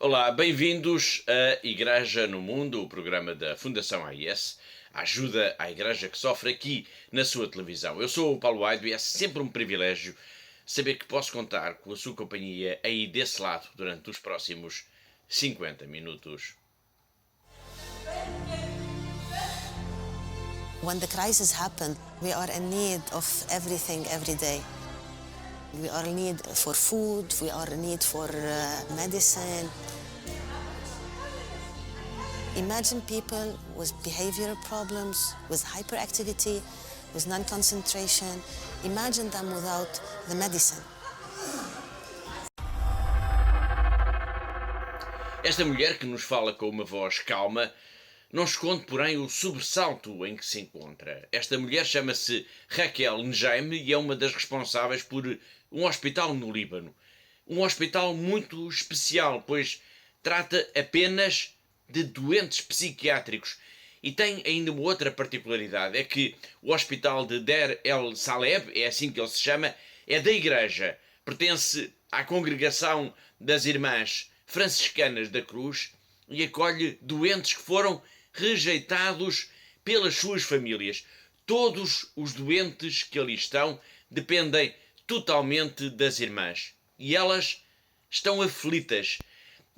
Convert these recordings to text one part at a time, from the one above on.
Olá, bem-vindos à Igreja no Mundo, o programa da Fundação AIS, ajuda à Igreja que sofre aqui na sua televisão. Eu sou o Paulo Aido e é sempre um privilégio saber que posso contar com a sua companhia aí desse lado durante os próximos 50 minutos. When the crisis happened, we are in need of everything every day. We are in need for food, we are in need for medicine. Imagine people with behavioral problems, with hyperactivity, with non-concentration. Imagine them without the medicine. Esta mulher que nos fala com uma voz calma não esconde, porém, o sobressalto em que se encontra. Esta mulher chama-se Raquel Njaime e é uma das responsáveis por um hospital no Líbano. Um hospital muito especial, pois trata apenas de doentes psiquiátricos. E tem ainda uma outra particularidade, é que o hospital de Der El Saleb, é assim que ele se chama, é da Igreja. Pertence à congregação das Irmãs Franciscanas da Cruz e acolhe doentes que foram rejeitados pelas suas famílias. Todos os doentes que ali estão dependem totalmente das irmãs. E elas estão aflitas.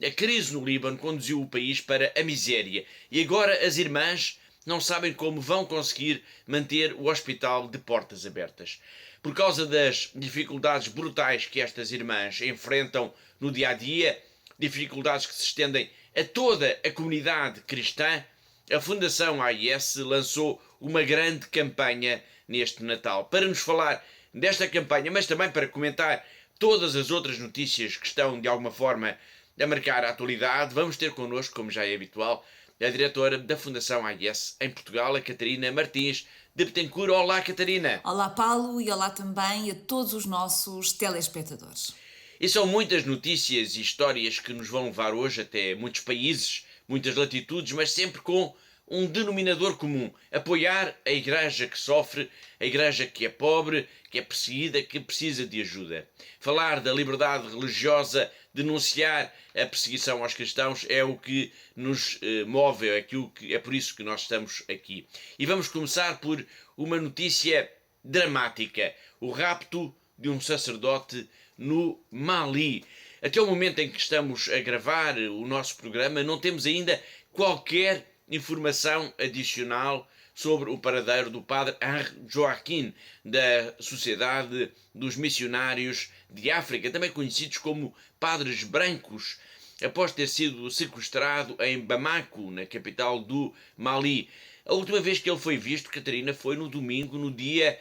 A crise no Líbano conduziu o país para a miséria e agora as irmãs não sabem como vão conseguir manter o hospital de portas abertas. Por causa das dificuldades brutais que estas irmãs enfrentam no dia-a-dia, dificuldades que se estendem a toda a comunidade cristã, a Fundação AIS lançou uma grande campanha neste Natal. Para nos falar desta campanha, mas também para comentar todas as outras notícias que estão, de alguma forma, a marcar a atualidade, vamos ter connosco, como já é habitual, a diretora da Fundação AIS em Portugal, a Catarina Martins de Betancourt. Olá, Catarina. Olá, Paulo, e olá também a todos os nossos telespectadores. E são muitas notícias e histórias que nos vão levar hoje até muitos países, muitas latitudes, mas sempre com um denominador comum: apoiar a Igreja que sofre, a Igreja que é pobre, que é perseguida, que precisa de ajuda. Falar da liberdade religiosa, denunciar a perseguição aos cristãos é o que nos move, é por isso que nós estamos aqui. E vamos começar por uma notícia dramática: o rapto de um sacerdote no Mali. Até o momento em que estamos a gravar o nosso programa, não temos ainda qualquer informação adicional sobre o paradeiro do padre Henri Joaquim, da Sociedade dos Missionários de África, também conhecidos como Padres Brancos, após ter sido sequestrado em Bamako, na capital do Mali. A última vez que ele foi visto, Catarina, foi no domingo, no dia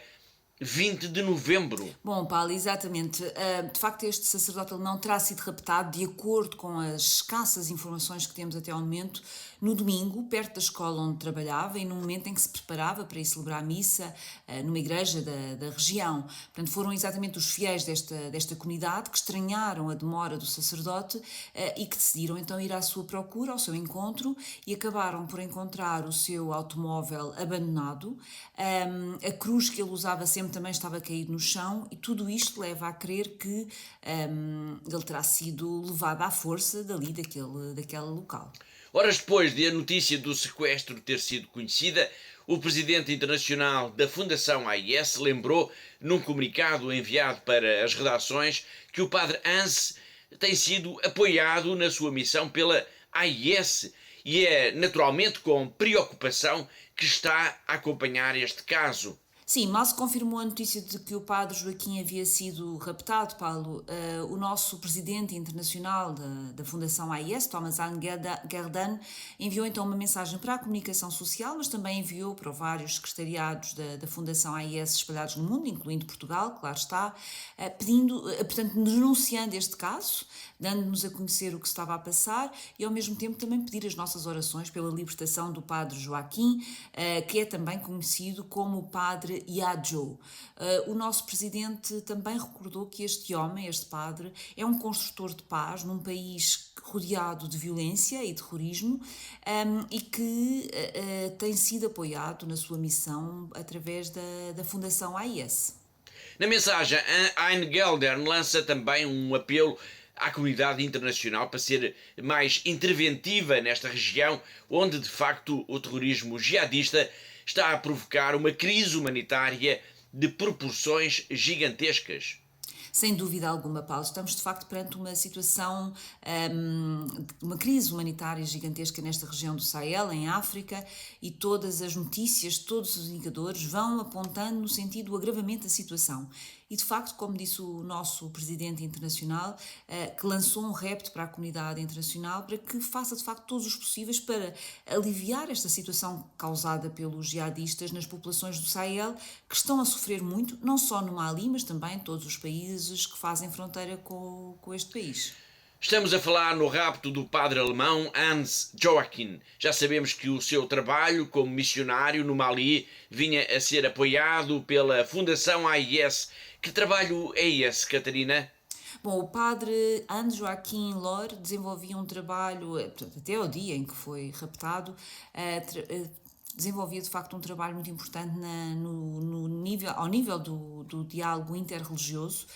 20 de novembro. Bom, Paulo, exatamente. De facto, este sacerdote ele não terá sido raptado, de acordo com as escassas informações que temos até ao momento, no domingo, perto da escola onde trabalhava e no momento em que se preparava para ir celebrar a missa numa igreja da região. Portanto, foram exatamente os fiéis desta comunidade que estranharam a demora do sacerdote e que decidiram então ir à sua procura, ao seu encontro, e acabaram por encontrar o seu automóvel abandonado, a cruz que ele usava sempre também estava caído no chão, e tudo isto leva a crer que ele terá sido levado à força dali, daquele local. Horas depois de a notícia do sequestro ter sido conhecida, o presidente internacional da Fundação AIS lembrou, num comunicado enviado para as redações, que o padre Hans tem sido apoiado na sua missão pela AIS e é naturalmente com preocupação que está a acompanhar este caso. Sim, mal se confirmou a notícia de que o padre Joaquim havia sido raptado, Paulo, o nosso presidente internacional da Fundação AIS, Thomas Gerdan, enviou então uma mensagem para a comunicação social, mas também enviou para vários secretariados da Fundação AIS espalhados no mundo, incluindo Portugal, claro está, portanto, denunciando este caso, dando-nos a conhecer o que estava a passar e ao mesmo tempo também pedir as nossas orações pela libertação do padre Joaquim, que é também conhecido como o padre Yajo. O nosso presidente também recordou que este homem, este padre, é um construtor de paz num país rodeado de violência e terrorismo e que tem sido apoiado na sua missão através da Fundação AIS. Na mensagem, Ein Geldern lança também um apelo à comunidade internacional para ser mais interventiva nesta região, onde de facto o terrorismo jihadista está a provocar uma crise humanitária de proporções gigantescas. Sem dúvida alguma, Paulo, estamos de facto perante uma situação, uma crise humanitária gigantesca nesta região do Sahel, em África, e todas as notícias, todos os indicadores vão apontando no sentido do agravamento da situação. E de facto, como disse o nosso presidente internacional, que lançou um repto para a comunidade internacional para que faça de facto todos os possíveis para aliviar esta situação causada pelos jihadistas nas populações do Sahel, que estão a sofrer muito, não só no Mali, mas também em todos os países que fazem fronteira com este país. Estamos a falar no rapto do padre alemão Hans Joachim. Já sabemos que o seu trabalho como missionário no Mali vinha a ser apoiado pela Fundação AIS. Que trabalho é esse, Catarina? Bom, o padre Hans Joachim Lohr desenvolvia um trabalho, portanto, até ao dia em que foi raptado, desenvolvia de facto um trabalho muito importante ao nível do diálogo interreligioso,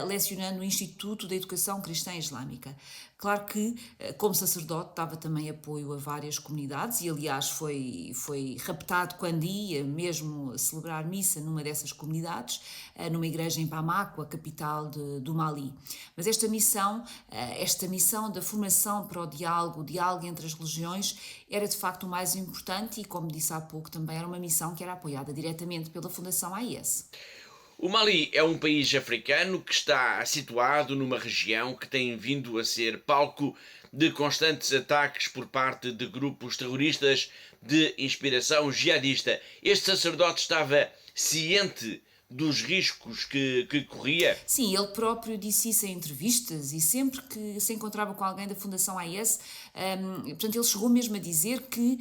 lecionando no Instituto da Educação Cristã Islâmica. Claro que, como sacerdote, dava também apoio a várias comunidades e, aliás, foi raptado quando ia mesmo celebrar missa numa dessas comunidades, numa igreja em Bamako, a capital do Mali. Mas esta missão da formação para o diálogo entre as religiões, era de facto o mais importante e, como disse há pouco, também era uma missão que era apoiada diretamente pela Fundação AIS. O Mali é um país africano que está situado numa região que tem vindo a ser palco de constantes ataques por parte de grupos terroristas de inspiração jihadista. Este sacerdote estava ciente dos riscos que corria? Sim, ele próprio disse isso em entrevistas e sempre que se encontrava com alguém da Fundação AIS, portanto, ele chegou mesmo a dizer que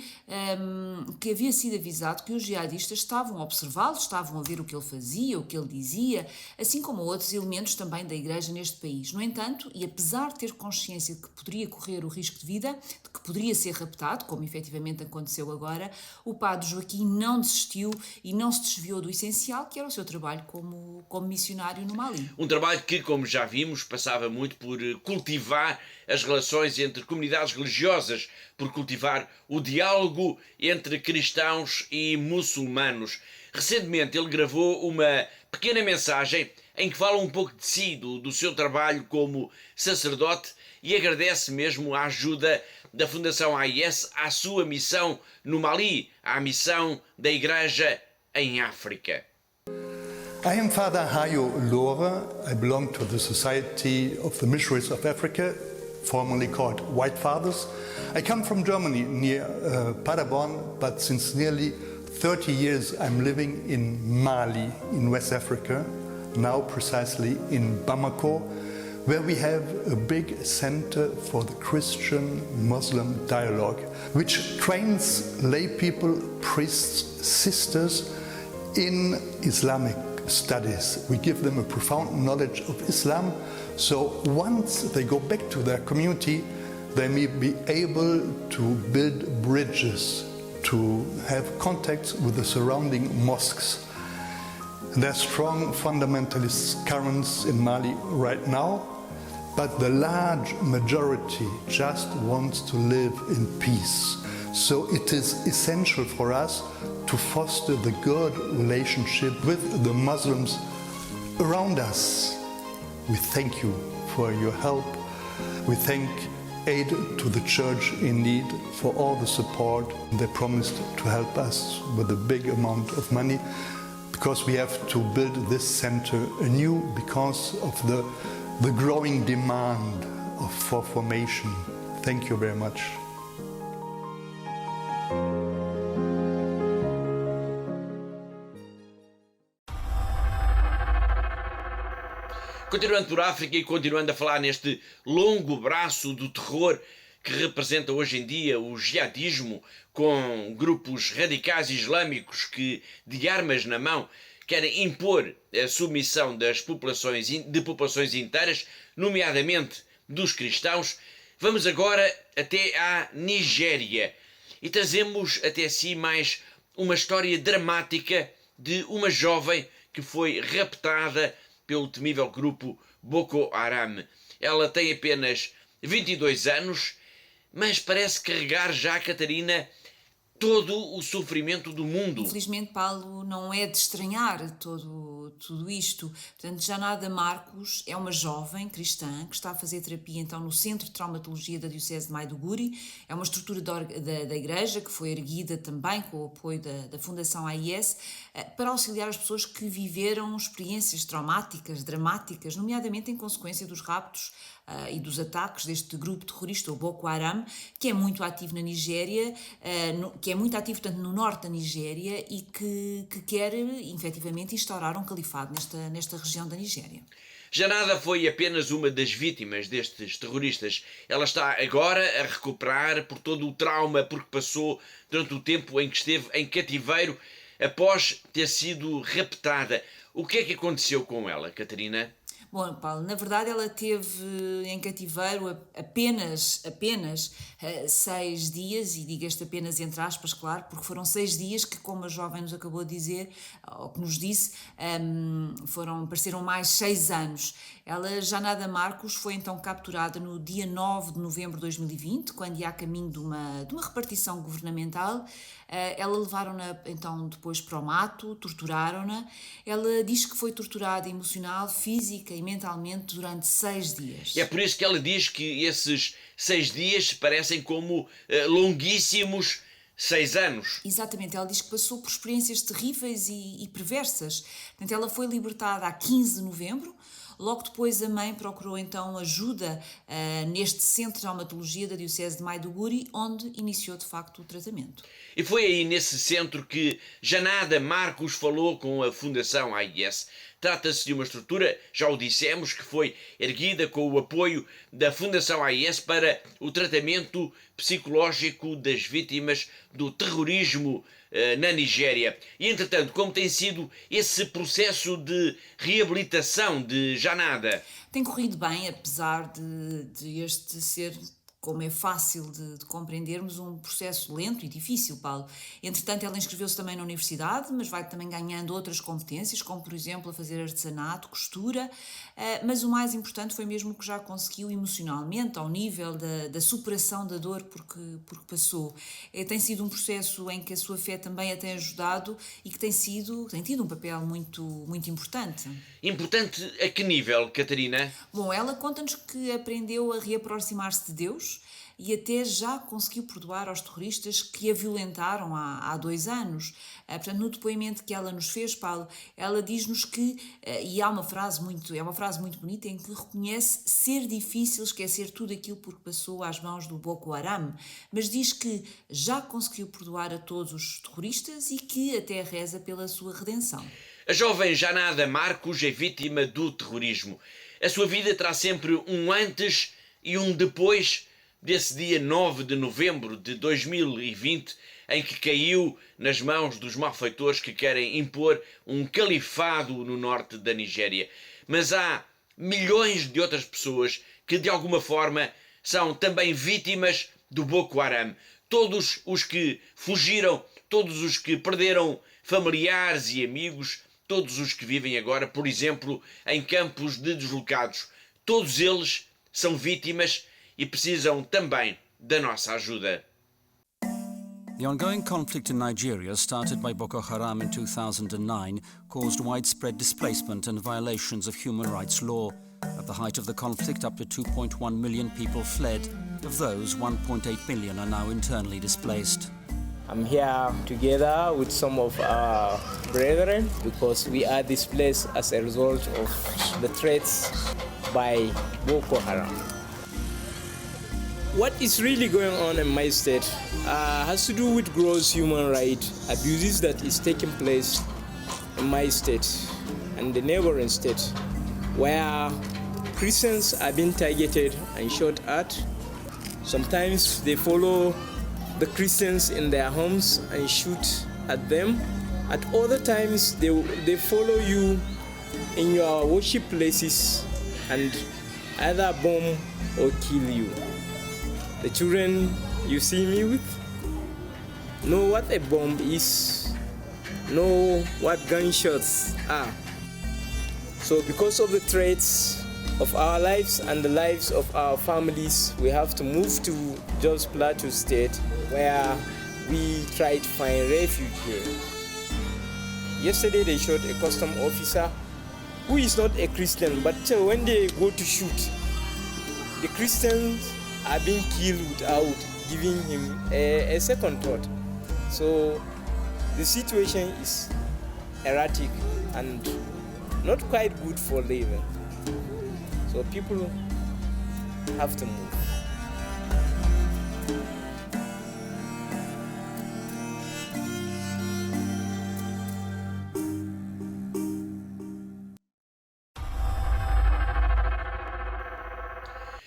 havia sido avisado que os jihadistas estavam a observá-lo, estavam a ver o que ele fazia, o que ele dizia, assim como outros elementos também da Igreja neste país. No entanto, e apesar de ter consciência de que poderia correr o risco de vida, de que poderia ser raptado, como efetivamente aconteceu agora, o padre Joaquim não desistiu e não se desviou do essencial, que era o seu trabalho como missionário no Mali. Um trabalho que, como já vimos, passava muito por cultivar as relações entre comunidades religiosas, por cultivar o diálogo entre cristãos e muçulmanos. Recentemente ele gravou uma pequena mensagem em que fala um pouco de si, do seu trabalho como sacerdote, e agradece mesmo a ajuda da Fundação AIS à sua missão no Mali, à missão da Igreja em África. I am Father Hayo Lore. I belong to the Society of the Missionaries of Africa, formerly called White Fathers. I come from Germany, near Paderborn, but since nearly 30 years I'm living in Mali, in West Africa, now precisely in Bamako, where we have a big center for the Christian-Muslim dialogue, which trains lay people, priests, sisters in Islamic studies. We give them a profound knowledge of Islam, so once they go back to their community, they may be able to build bridges, to have contacts with the surrounding mosques. And there are strong fundamentalist currents in Mali right now, but the large majority just wants to live in peace. So it is essential for us to foster the good relationship with the Muslims around us. We thank you for your help. We thank Aid to the Church in Need for all the support. They promised to help us with a big amount of money because we have to build this center anew because of the growing demand for formation. Thank you very much. Continuando por África e continuando a falar neste longo braço do terror que representa hoje em dia o jihadismo, com grupos radicais islâmicos que, de armas na mão, querem impor a submissão de populações inteiras, nomeadamente dos cristãos, vamos agora até à Nigéria e trazemos até si mais uma história dramática de uma jovem que foi raptada pelo temível grupo Boko Haram. Ela tem apenas 22 anos, mas parece carregar já, Catarina, todo o sofrimento do mundo. Infelizmente, Paulo, não é de estranhar tudo isto. Portanto, Janada Marcos é uma jovem cristã que está a fazer terapia então no Centro de Traumatologia da Diocese de Maiduguri. É uma estrutura da igreja que foi erguida também com o apoio da Fundação AIS para auxiliar as pessoas que viveram experiências traumáticas, dramáticas, nomeadamente em consequência dos raptos e dos ataques deste grupo terrorista, o Boko Haram, que é muito ativo na Nigéria, que é muito ativo, portanto, no norte da Nigéria e que quer, efetivamente, instaurar um califado nesta região da Nigéria. Janada foi apenas uma das vítimas destes terroristas. Ela está agora a recuperar por todo o trauma porque passou durante o tempo em que esteve em cativeiro após ter sido raptada. O que é que aconteceu com ela, Catarina? Bom, Paulo, na verdade ela teve em cativeiro apenas 6 dias, e digo este apenas entre aspas, claro, porque foram 6 dias que, como a jovem nos acabou de dizer, ou que nos disse, pareceram mais 6 anos. Ela, Janada Marcos, foi então capturada no dia 9 de novembro de 2020, quando ia a caminho de uma repartição governamental. Ela levaram-na então depois para o mato, torturaram-na. Ela diz que foi torturada emocional, física e mentalmente durante 6 dias. É por isso que ela diz que esses 6 dias parecem como longuíssimos 6 anos. Exatamente, ela diz que passou por experiências terríveis e perversas. Portanto, ela foi libertada a 15 de novembro. Logo depois a mãe procurou então ajuda neste Centro de Traumatologia da Diocese de Maiduguri, onde iniciou de facto o tratamento. E foi aí nesse centro que Janada Marcos falou com a Fundação AIS. Trata-se de uma estrutura, já o dissemos, que foi erguida com o apoio da Fundação AIS para o tratamento psicológico das vítimas do terrorismo na Nigéria. E, entretanto, como tem sido esse processo de reabilitação de Janada? Tem corrido bem, apesar de este ser, como é fácil de compreendermos, um processo lento e difícil, Paulo. Entretanto, ela inscreveu-se também na universidade, mas vai também ganhando outras competências, como, por exemplo, a fazer artesanato, costura, mas o mais importante foi mesmo o que já conseguiu emocionalmente, ao nível da superação da dor porque passou. Tem sido um processo em que a sua fé também a tem ajudado e que tem tido um papel muito, muito importante. Importante a que nível, Catarina? Bom, ela conta-nos que aprendeu a reaproximar-se de Deus e até já conseguiu perdoar aos terroristas que a violentaram há 2 anos. Portanto, no depoimento que ela nos fez, Paulo, ela diz-nos que, e há uma frase muito bonita, em que reconhece ser difícil esquecer tudo aquilo por que passou às mãos do Boko Haram, mas diz que já conseguiu perdoar a todos os terroristas e que até reza pela sua redenção. A jovem Janada Marcos é vítima do terrorismo. A sua vida terá sempre um antes e um depois desse dia 9 de novembro de 2020, em que caiu nas mãos dos malfeitores que querem impor um califado no norte da Nigéria. Mas há milhões de outras pessoas que, de alguma forma, são também vítimas do Boko Haram. Todos os que fugiram, todos os que perderam familiares e amigos, todos os que vivem agora, por exemplo, em campos de deslocados, todos eles são vítimas e precisam também da nossa ajuda. The ongoing conflict in Nigeria, started by Boko Haram in 2009, caused widespread displacement and violations of human rights law. At the height of the conflict, up to 2.1 million people fled. Of those, 1.8 million are now internally displaced. I'm here together with some of our brethren because we are displaced as a result of the threats by Boko Haram. What is really going on in my state has to do with gross human rights abuses that is taking place in my state and the neighboring state, where Christians are being targeted and shot at. Sometimes they follow the Christians in their homes and shoot at them. At other times, they follow you in your worship places and either bomb or kill you. The children you see me with know what a bomb is, know what gunshots are. So because of the threats of our lives and the lives of our families, we have to move to Jos Plateau State, where we try to find refuge here. Yesterday they shot a custom officer who is not a Christian, but when they go to shoot, the Christians are being killed without giving him a second thought. So the situation is erratic and not quite good for living. So people have to move.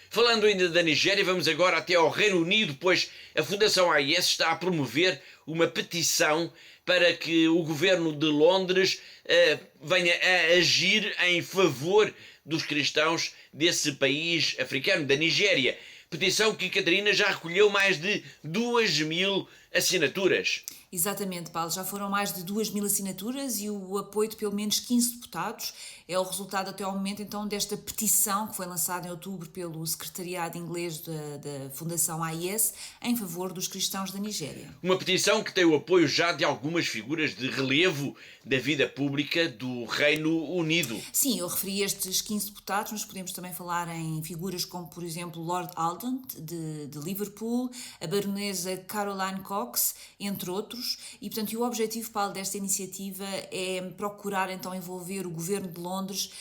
Falando ainda da Nigéria, vamos agora até ao Reino Unido, pois a Fundação AIS está a promover uma petição para que o governo de Londres venha a agir em favor dos cristãos desse país africano, da Nigéria. Petição que, Catarina, já recolheu mais de 2.000 assinaturas. Exatamente, Paulo. Já foram mais de 2.000 assinaturas e o apoio de pelo menos 15 deputados é o resultado até ao momento então desta petição que foi lançada em outubro pelo secretariado inglês da Fundação AIS em favor dos cristãos da Nigéria. Uma petição que tem o apoio já de algumas figuras de relevo da vida pública do Reino Unido. Sim, eu referi estes 15 deputados, mas podemos também falar em figuras como, por exemplo, Lord Alden, de Liverpool, a baronesa Caroline Cox, entre outros. E, portanto, o objetivo, Paulo, desta iniciativa é procurar, então, envolver o governo de Londres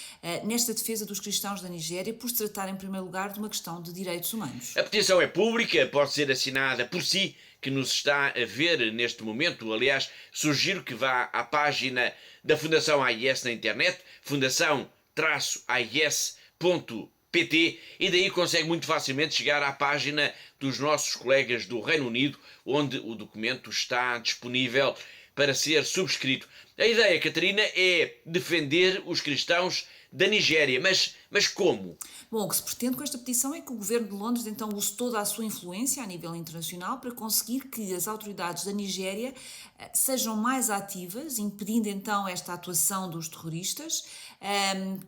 nesta defesa dos cristãos da Nigéria, por se tratar, em primeiro lugar, de uma questão de direitos humanos. A petição é pública, pode ser assinada por si, que nos está a ver neste momento. Aliás, sugiro que vá à página da Fundação AIS na internet, fundação-ais.pt, e daí consegue muito facilmente chegar à página dos nossos colegas do Reino Unido, onde o documento está disponível para ser subscrito. A ideia, Catarina, é defender os cristãos da Nigéria, mas como? Bom, o que se pretende com esta petição é que o governo de Londres então use toda a sua influência a nível internacional para conseguir que as autoridades da Nigéria sejam mais ativas, impedindo então esta atuação dos terroristas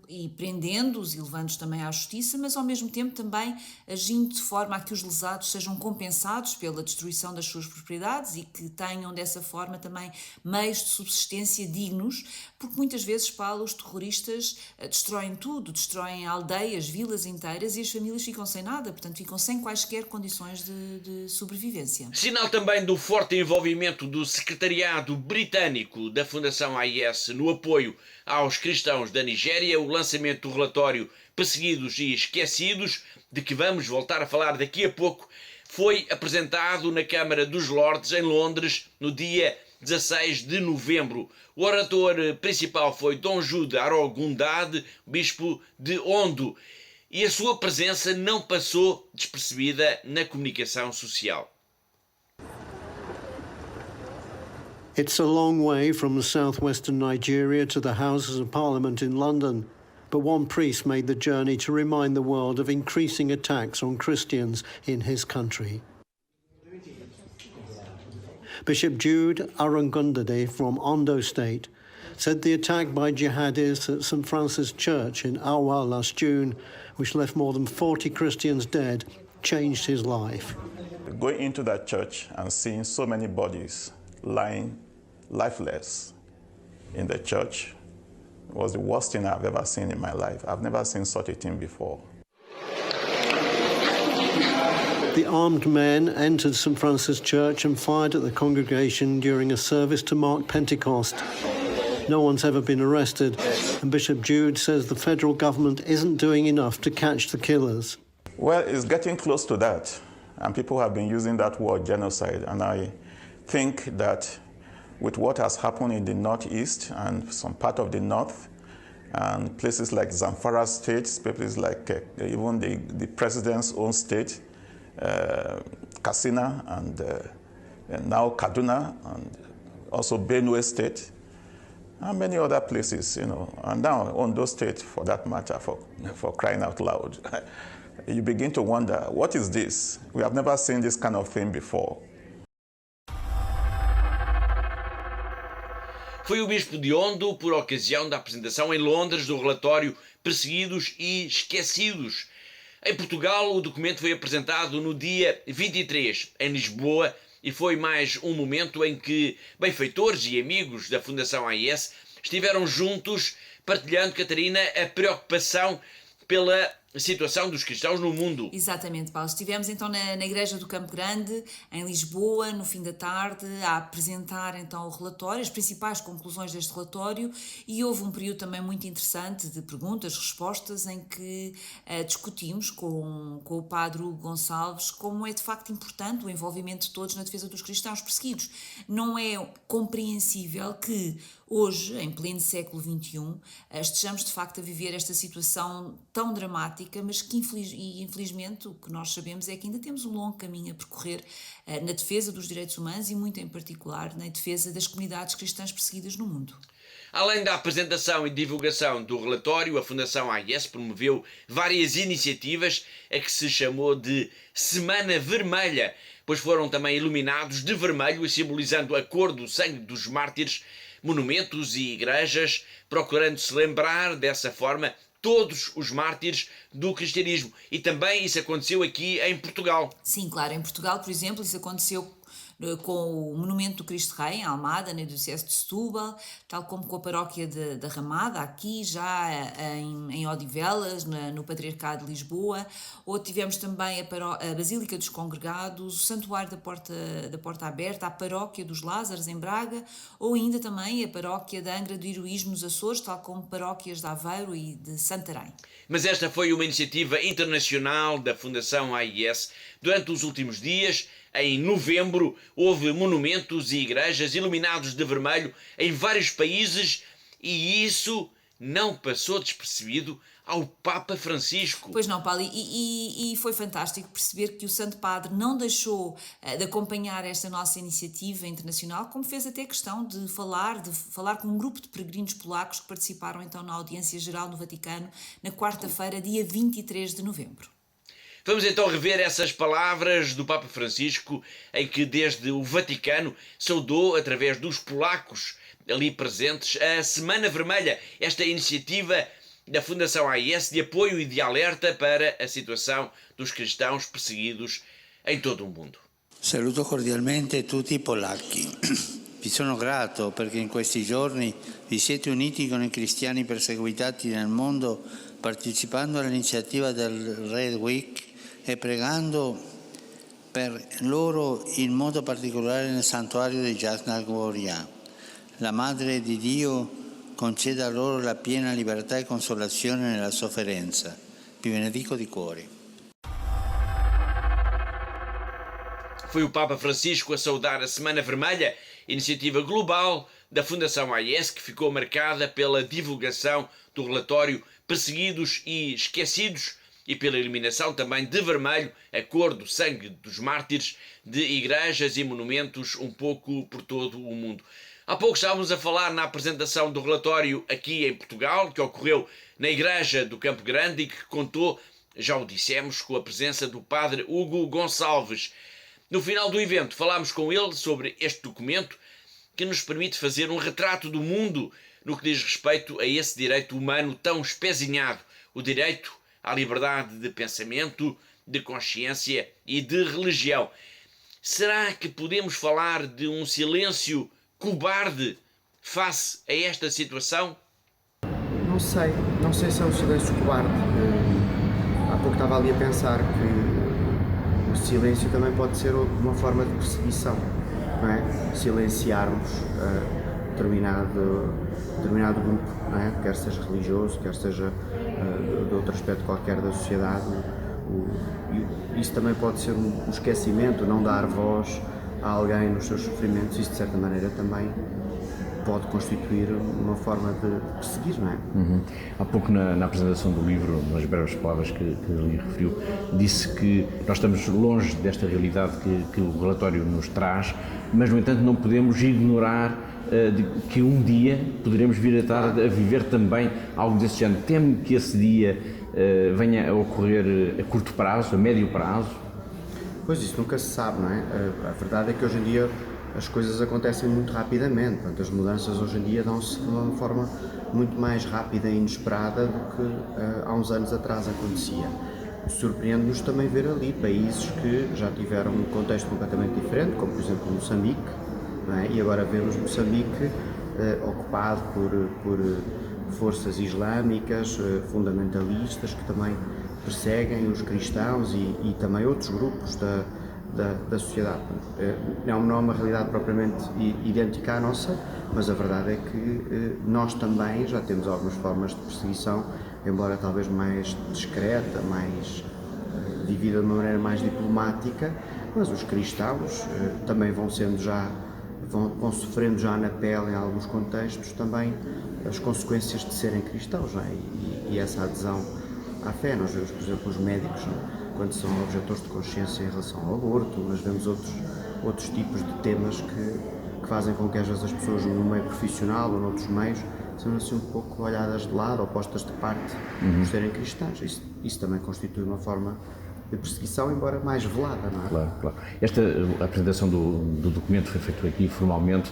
e prendendo-os e levando-os também à justiça, mas ao mesmo tempo também agindo de forma a que os lesados sejam compensados pela destruição das suas propriedades e que tenham dessa forma também meios de subsistência dignos, porque muitas vezes, Paulo, os terroristas destroem tudo, destroem aldeias, vilas inteiras e as famílias ficam sem nada, portanto ficam sem quaisquer condições de sobrevivência. Sinal também do forte envolvimento do secretariado britânico da Fundação AIS no apoio aos cristãos da Nigéria, o lançamento do relatório Perseguidos e Esquecidos, de que vamos voltar a falar daqui a pouco, foi apresentado na Câmara dos Lordes em Londres no dia 16 de novembro. O orator principal foi Dom Jude Arogundade, bispo de Ondo, e a sua presença não passou despercebida na comunicação social. It's a long way from southwestern Nigeria to the Houses of Parliament in London, but one priest made the journey to remind the world of increasing attacks on Christians in his country. Bishop Jude Arungundade from Ondo State said the attack by jihadis at St Francis Church in Awa last June, which left more than 40 Christians dead, changed his life. Going into that church and seeing so many bodies lying lifeless in the church was the worst thing I've ever seen in my life. I've never seen such a thing before. The armed men entered St Francis Church and fired at the congregation during a service to mark Pentecost. No one's ever been arrested, and Bishop Jude says the federal government isn't doing enough to catch the killers. Well, it's getting close to that, and people have been using that word genocide, and I think that with what has happened in the northeast and some part of the north, and places like Zamfara State, places like even the president's own state, Katsina and now Kaduna, and also Benue State, and many other places, you know, and now Ondo State, for that matter, for crying out loud. You begin to wonder, what is this? We have never seen this kind of thing before. foi o Bispo de Ondo, por ocasião da apresentação em Londres do relatório Perseguidos e Esquecidos. Em Portugal, o documento foi apresentado no dia 23, em Lisboa, e foi mais um momento em que benfeitores e amigos da Fundação AIS estiveram juntos, partilhando, Catarina, a preocupação pela situação dos cristãos no mundo. Exatamente, Paulo. Estivemos então na Igreja do Campo Grande, em Lisboa, no fim da tarde, a apresentar então o relatório, as principais conclusões deste relatório, e houve um período também muito interessante de perguntas, respostas, em que discutimos com o padre Hugo Gonçalves como é de facto importante o envolvimento de todos na defesa dos cristãos perseguidos. Não é compreensível que hoje, em pleno século XXI, estejamos de facto a viver esta situação tão dramática, mas que infelizmente o que nós sabemos é que ainda temos um longo caminho a percorrer na defesa dos direitos humanos e muito em particular na defesa das comunidades cristãs perseguidas no mundo. Além da apresentação e divulgação do relatório, a Fundação AIS promoveu várias iniciativas a que se chamou de Semana Vermelha, pois foram também iluminados de vermelho e simbolizando a cor do sangue dos mártires, monumentos e igrejas, procurando-se lembrar dessa forma todos os mártires do cristianismo. E também isso aconteceu aqui em Portugal. Sim, claro, em Portugal, por exemplo, isso aconteceu com o Monumento do Cristo Rei, em Almada, na Diocese de Setúbal, tal como com a paróquia da Ramada, aqui já em Odivelas, no Patriarcado de Lisboa, ou tivemos também a Basílica dos Congregados, o Santuário da Porta Aberta, a Paróquia dos Lázaros, em Braga, ou ainda também a Paróquia da Angra do Heroísmo nos Açores, tal como paróquias de Aveiro e de Santarém. Mas esta foi uma iniciativa internacional da Fundação AIS. Durante os últimos dias, em novembro, houve monumentos e igrejas iluminados de vermelho em vários países e isso não passou despercebido ao Papa Francisco. Pois não, Paulo, e foi fantástico perceber que o Santo Padre não deixou de acompanhar esta nossa iniciativa internacional, como fez até questão de falar com um grupo de peregrinos polacos que participaram então na audiência geral no Vaticano na quarta-feira, dia 23 de novembro. Vamos então rever essas palavras do Papa Francisco, em que desde o Vaticano saudou, através dos polacos ali presentes, a Semana Vermelha, esta iniciativa da Fundação AIS de apoio e de alerta para a situação dos cristãos perseguidos em todo o mundo. Saluto cordialmente tutti i polacchi. Vi sono grato perché in questi giorni vi siete uniti con i cristiani perseguitati nel mondo partecipando all'iniziativa del Red Week e pregando per loro in modo particolare nel santuario di Jasna Gloria. La Madre di Dio conceda loro la piena libertà e consolazione nella sofferenza. Vi benedico di cuore. Foi o Papa Francisco a saudar a Semana Vermelha, iniciativa global da Fundação AIS, que ficou marcada pela divulgação do relatório Perseguidos e Esquecidos, e pela iluminação também de vermelho, a cor do sangue dos mártires, de igrejas e monumentos um pouco por todo o mundo. Há pouco estávamos a falar na apresentação do relatório aqui em Portugal, que ocorreu na Igreja do Campo Grande e que contou, já o dissemos, com a presença do padre Hugo Gonçalves. No final do evento falámos com ele sobre este documento que nos permite fazer um retrato do mundo no que diz respeito a esse direito humano tão espezinhado, o direito à liberdade de pensamento, de consciência e de religião. Será que podemos falar de um silêncio cobarde face a esta situação? Não sei se é um silêncio cobarde. Há pouco estava ali a pensar que o silêncio também pode ser uma forma de perseguição, não é? Silenciarmos determinado grupo, não é? Quer seja religioso, quer seja de outro aspecto qualquer da sociedade. Isso também pode ser um esquecimento, não dar voz a alguém nos seus sofrimentos. Isso de certa maneira também pode constituir uma forma de perseguir, não é? Há pouco na apresentação do livro, nas breves palavras que lhe referiu, disse que nós estamos longe desta realidade que o relatório nos traz, mas no entanto não podemos ignorar que um dia poderemos vir a estar a viver também algo desse género. Teme que esse dia venha a ocorrer a curto prazo, a médio prazo? Pois, isso nunca se sabe, não é? A verdade é que hoje em dia as coisas acontecem muito rapidamente. Portanto, as mudanças hoje em dia dão-se de uma forma muito mais rápida e inesperada do que há uns anos atrás acontecia. Surpreende-nos também ver ali países que já tiveram um contexto completamente diferente, como por exemplo Moçambique, não é? E agora vemos Moçambique ocupado por forças islâmicas fundamentalistas que também perseguem os cristãos e também outros grupos da sociedade. Não é uma realidade propriamente idêntica à nossa, mas a verdade é que nós também já temos algumas formas de perseguição, embora talvez mais discreta, mais vivida de uma maneira mais diplomática, mas os cristãos também vão sofrendo já na pele em alguns contextos também as consequências de serem cristãos, não é? E essa adesão à fé. Nós vemos, por exemplo, os médicos, quando são objetores de consciência em relação ao aborto, mas vemos outros tipos de temas que fazem com que às vezes as pessoas no meio profissional ou noutros meios são assim um pouco olhadas de lado ou postas de parte por serem cristãs. Isso também constitui uma forma de perseguição, embora mais velada, não é? Claro. Esta apresentação do documento foi feita aqui formalmente.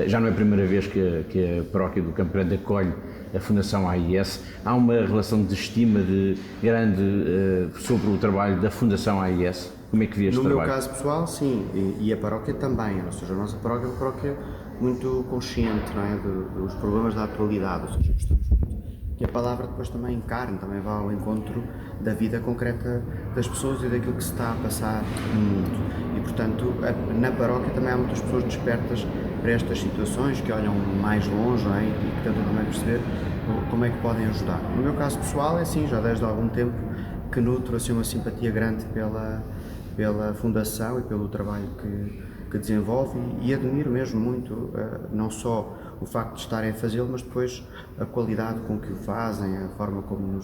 Já não é a primeira vez que a paróquia do Campo Grande acolhe a Fundação AIS. Há uma relação de estima grande sobre o trabalho da Fundação AIS? Como é que vê este trabalho? No meu caso pessoal, sim, e a paróquia também. Ou seja, a nossa paróquia é uma paróquia muito consciente, não é, dos problemas da atualidade. Ou seja, gostamos muito que a palavra depois também encarne, também vá ao encontro da vida concreta das pessoas e daquilo que se está a passar no mundo. E, portanto, na paróquia também há muitas pessoas despertas para estas situações, que olham mais longe, não é? E que tentam também perceber como é que podem ajudar. No meu caso pessoal, é assim, já desde há algum tempo que nutro assim, uma simpatia grande pela Fundação e pelo trabalho que desenvolve e admiro mesmo muito, não só o facto de estarem a fazê-lo, mas depois a qualidade com que o fazem, a forma como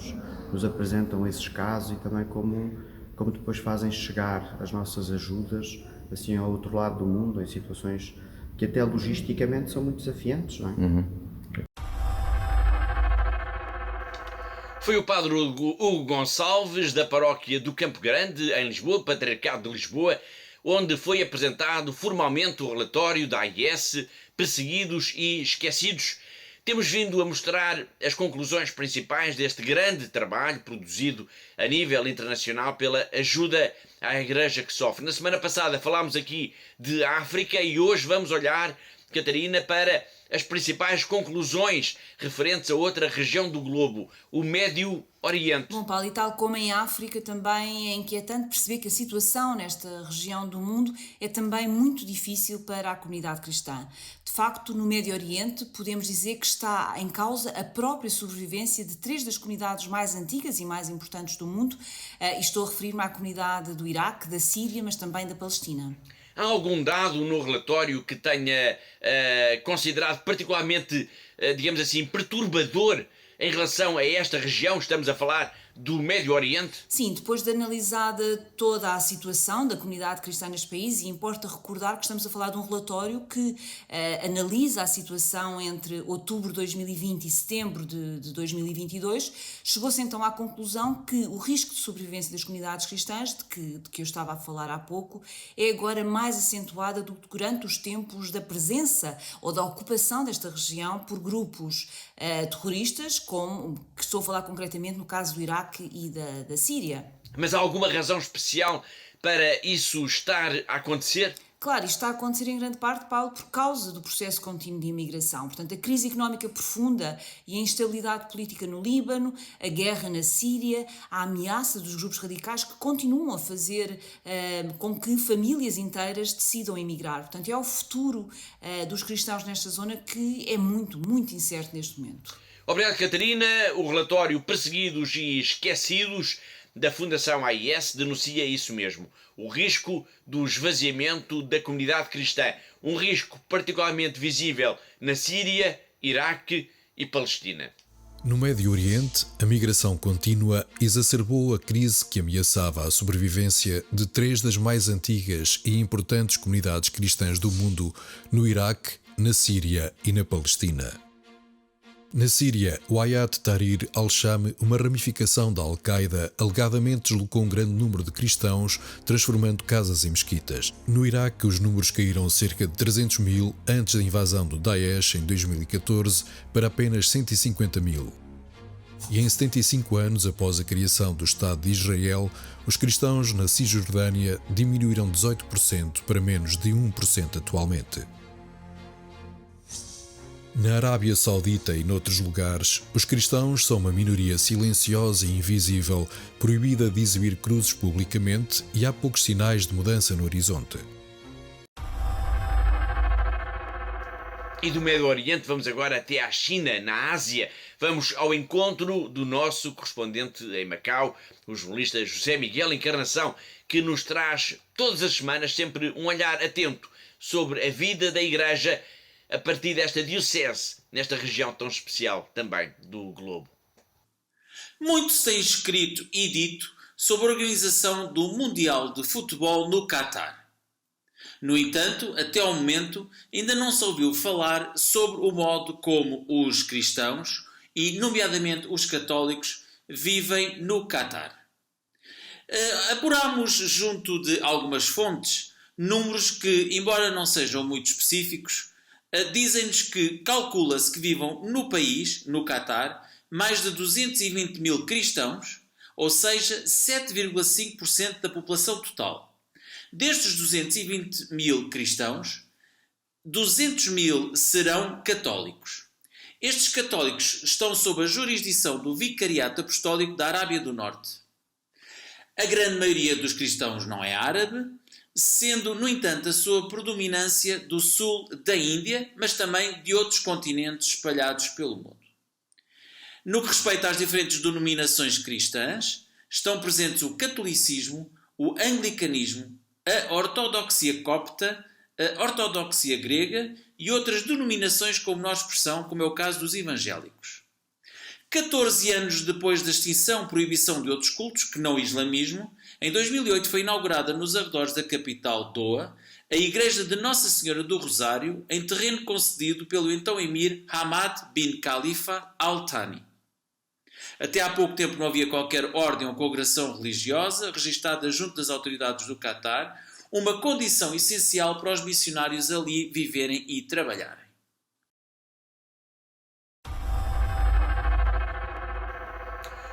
nos apresentam esses casos e também como depois fazem chegar as nossas ajudas assim ao outro lado do mundo, em situações que até logisticamente são muito desafiantes, não é? Foi o padre Hugo Gonçalves, da paróquia do Campo Grande, em Lisboa, Patriarcado de Lisboa, onde foi apresentado formalmente o relatório da AIS, Perseguidos e Esquecidos. Temos vindo a mostrar as conclusões principais deste grande trabalho produzido a nível internacional pela ajuda à Igreja que sofre. Na semana passada falámos aqui de África e hoje vamos olhar, Catarina, para as principais conclusões referentes a outra região do globo, o Médio Oriente. Bom, Paulo, e tal como em África, também é inquietante perceber que a situação nesta região do mundo é também muito difícil para a comunidade cristã. De facto, no Médio Oriente, podemos dizer que está em causa a própria sobrevivência de 3 das comunidades mais antigas e mais importantes do mundo. Estou a referir-me à comunidade do Iraque, da Síria, mas também da Palestina. Há algum dado no relatório que tenha considerado particularmente, digamos assim, perturbador em relação a esta região? Estamos a falar do Médio Oriente? Sim, depois de analisada toda a situação da comunidade cristã neste país, e importa recordar que estamos a falar de um relatório que analisa a situação entre outubro de 2020 e setembro de 2022, chegou-se então à conclusão que o risco de sobrevivência das comunidades cristãs, de que eu estava a falar há pouco, é agora mais acentuada do que durante os tempos da presença ou da ocupação desta região por grupos terroristas, como que estou a falar concretamente no caso do Iraque e da Síria. Mas há alguma razão especial para isso estar a acontecer? Claro, isto está a acontecer em grande parte, Paulo, por causa do processo contínuo de imigração. Portanto, a crise económica profunda e a instabilidade política no Líbano, a guerra na Síria, a ameaça dos grupos radicais que continuam a fazer com que famílias inteiras decidam emigrar. Portanto, é o futuro dos cristãos nesta zona que é muito, muito incerto neste momento. Obrigado, Catarina. O relatório Perseguidos e Esquecidos da Fundação AIS denuncia isso mesmo, o risco do esvaziamento da comunidade cristã, um risco particularmente visível na Síria, Iraque e Palestina. No Médio Oriente, a migração contínua exacerbou a crise que ameaçava a sobrevivência de 3 das mais antigas e importantes comunidades cristãs do mundo, no Iraque, na Síria e na Palestina. Na Síria, o Hayat Tahrir al-Sham, uma ramificação da Al-Qaeda, alegadamente deslocou um grande número de cristãos, transformando casas em mesquitas. No Iraque, os números caíram cerca de 300 mil antes da invasão do Daesh em 2014 para apenas 150 mil. E em 75 anos após a criação do Estado de Israel, os cristãos na Cisjordânia diminuíram 18% para menos de 1% atualmente. Na Arábia Saudita e noutros lugares, os cristãos são uma minoria silenciosa e invisível, proibida de exibir cruzes publicamente, e há poucos sinais de mudança no horizonte. E do Médio Oriente vamos agora até à China, na Ásia. Vamos ao encontro do nosso correspondente em Macau, o jornalista José Miguel Encarnação, que nos traz todas as semanas sempre um olhar atento sobre a vida da Igreja a partir desta diocese, nesta região tão especial também do globo. Muito se tem escrito e dito sobre a organização do Mundial de Futebol no Catar. No entanto, até ao momento, ainda não se ouviu falar sobre o modo como os cristãos, e nomeadamente os católicos, vivem no Catar. Apurámos junto de algumas fontes números que, embora não sejam muito específicos, dizem-nos que calcula-se que vivam no país, no Catar, mais de 220 mil cristãos, ou seja, 7,5% da população total. Destes 220 mil cristãos, 200 mil serão católicos. Estes católicos estão sob a jurisdição do Vicariato Apostólico da Arábia do Norte. A grande maioria dos cristãos não é árabe, sendo, no entanto, a sua predominância do sul da Índia, mas também de outros continentes espalhados pelo mundo. No que respeita às diferentes denominações cristãs, estão presentes o catolicismo, o anglicanismo, a ortodoxia copta, a ortodoxia grega e outras denominações com menor expressão, como é o caso dos evangélicos. 14 anos depois da extinção proibição de outros cultos, que não o islamismo, em 2008 foi inaugurada nos arredores da capital Doha a Igreja de Nossa Senhora do Rosário, em terreno concedido pelo então emir Hamad bin Khalifa Al Thani. Até há pouco tempo não havia qualquer ordem ou congregação religiosa registada junto das autoridades do Catar, uma condição essencial para os missionários ali viverem e trabalharem.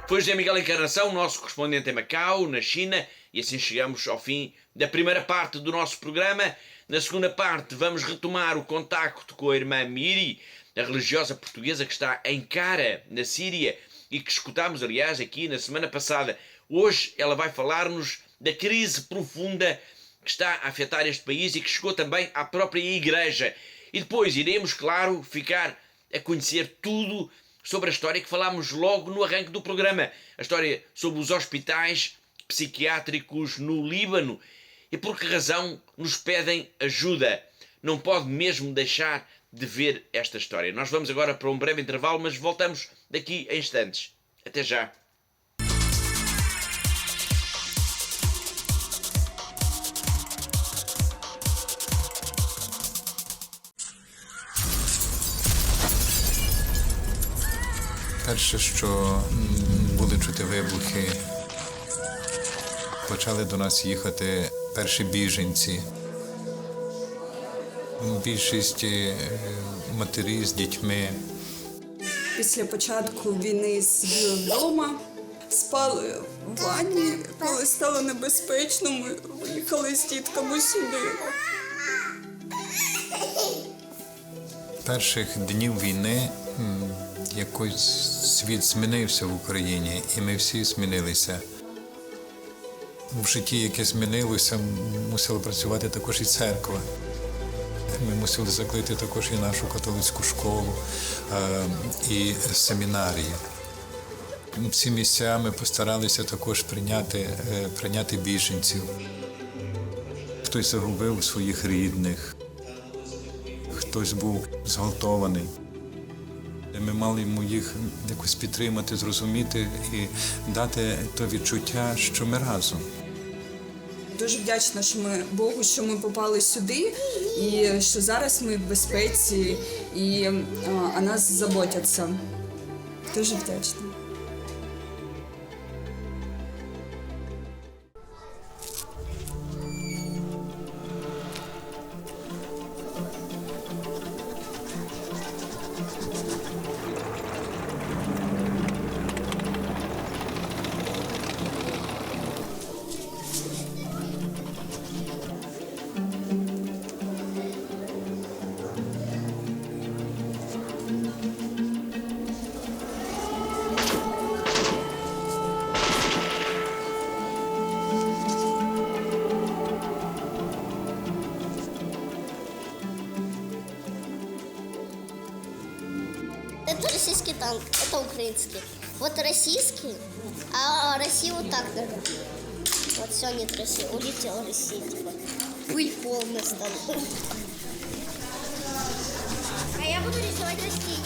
Foi José Miguel Encarnação, nosso correspondente em Macau, na China, e assim chegamos ao fim da primeira parte do nosso programa. Na segunda parte vamos retomar o contacto com a irmã Miri, a religiosa portuguesa que está em Cara, na Síria, e que escutámos, aliás, aqui na semana passada. Hoje ela vai falar-nos da crise profunda que está a afetar este país e que chegou também à própria Igreja. E depois iremos, claro, ficar a conhecer tudo sobre a história que falámos logo no arranque do programa. A história sobre os hospitais psiquiátricos no Líbano. E por que razão nos pedem ajuda? Não pode mesmo deixar de ver esta história. Nós vamos agora para um breve intervalo, mas voltamos daqui a instantes. Até já. Перше, що були чути вибухи, почали до нас їхати перші біженці. Більшість матері з дітьми. Після початку війни сиділи вдома, спали в ванні, коли стало небезпечно, ми виїхали з дітками сюди. Перших днів війни якось світ змінився в Україні, і ми всі змінилися. В житті, яке змінилося, мусила працювати також і церква. Ми мусили закрити також і нашу католицьку школу, і семінарії. Всі місця ми постаралися також прийняти біженців. Хтось загубив своїх рідних, хтось був зґвалтований. Ми мали йому їх якось підтримати, зрозуміти і дати то відчуття, що ми разом. Дуже вдячна, що Богу, що ми попали сюди, і що зараз ми в безпеці, і о нас заботяться. Дуже вдячна. Это российский танк, это украинский. Вот российский, а Россия вот так даже. Вот все, нет России, улетела Россия. Типа. Пыль полная стала. А я буду рисовать растения.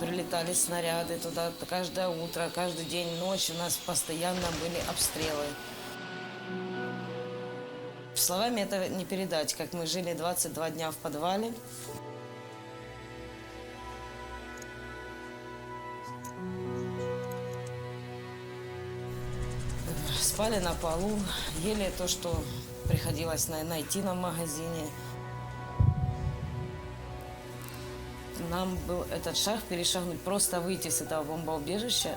Прилетали снаряды туда каждое утро, каждый день, ночь. У нас постоянно были обстрелы. Словами это не передать, как мы жили 22 дня в подвале. Спали на полу, ели то, что приходилось найти нам в магазине. Нам был этот шаг перешагнуть, просто выйти с этого бомбоубежища.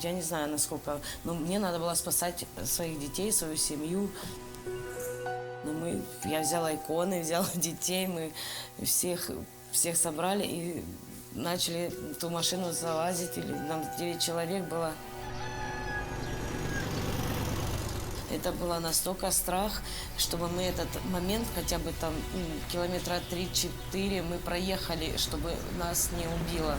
Я не знаю, насколько, но мне надо было спасать своих детей, свою семью. Я взяла иконы, взяла детей, мы всех собрали и начали в ту машину залазить. Нам 9 человек было. Это было настолько страх, чтобы мы этот момент, хотя бы там километра 3-4 мы проехали, чтобы нас не убило.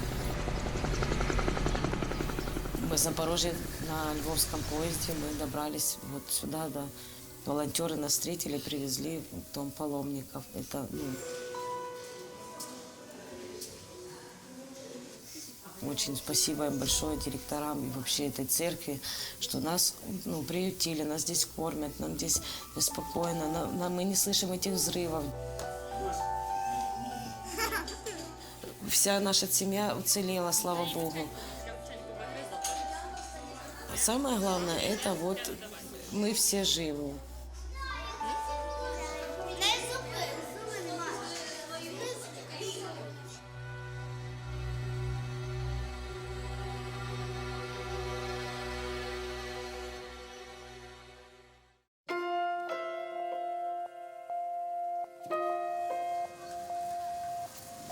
Мы в Запорожье на Львовском поезде, мы добрались вот сюда, да. Волонтеры нас встретили, привезли в дом паломников. Это, очень спасибо им большое директорам и вообще этой церкви, что нас приютили, нас здесь кормят, нам здесь спокойно, мы не слышим этих взрывов. Вся наша семья уцелела, слава Богу. Самое главное, это вот мы все живы.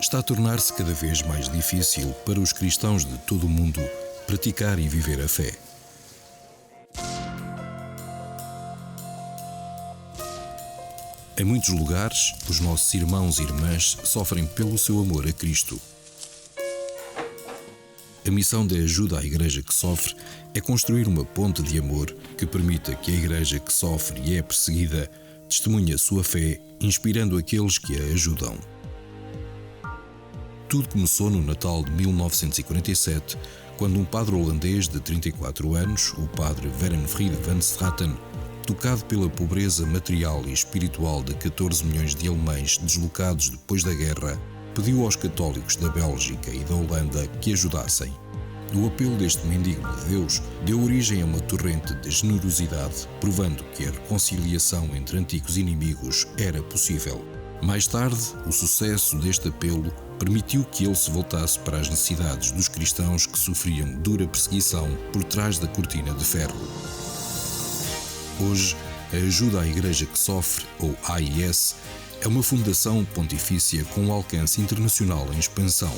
Está a tornar-se cada vez mais difícil para os cristãos de todo o mundo praticar e viver a fé. Em muitos lugares, os nossos irmãos e irmãs sofrem pelo seu amor a Cristo. A missão da ajuda à Igreja que sofre é construir uma ponte de amor que permita que a Igreja que sofre e é perseguida testemunhe a sua fé, inspirando aqueles que a ajudam. Tudo começou no Natal de 1947, quando um padre holandês de 34 anos, o padre Werenfried van Straten, tocado pela pobreza material e espiritual de 14 milhões de alemães deslocados depois da guerra, pediu aos católicos da Bélgica e da Holanda que ajudassem. O apelo deste mendigo de Deus deu origem a uma torrente de generosidade, provando que a reconciliação entre antigos inimigos era possível. Mais tarde, o sucesso deste apelo permitiu que ele se voltasse para as necessidades dos cristãos que sofriam dura perseguição por trás da cortina de ferro. Hoje, a Ajuda à Igreja que Sofre, ou AIS, é uma fundação pontifícia com alcance internacional em expansão.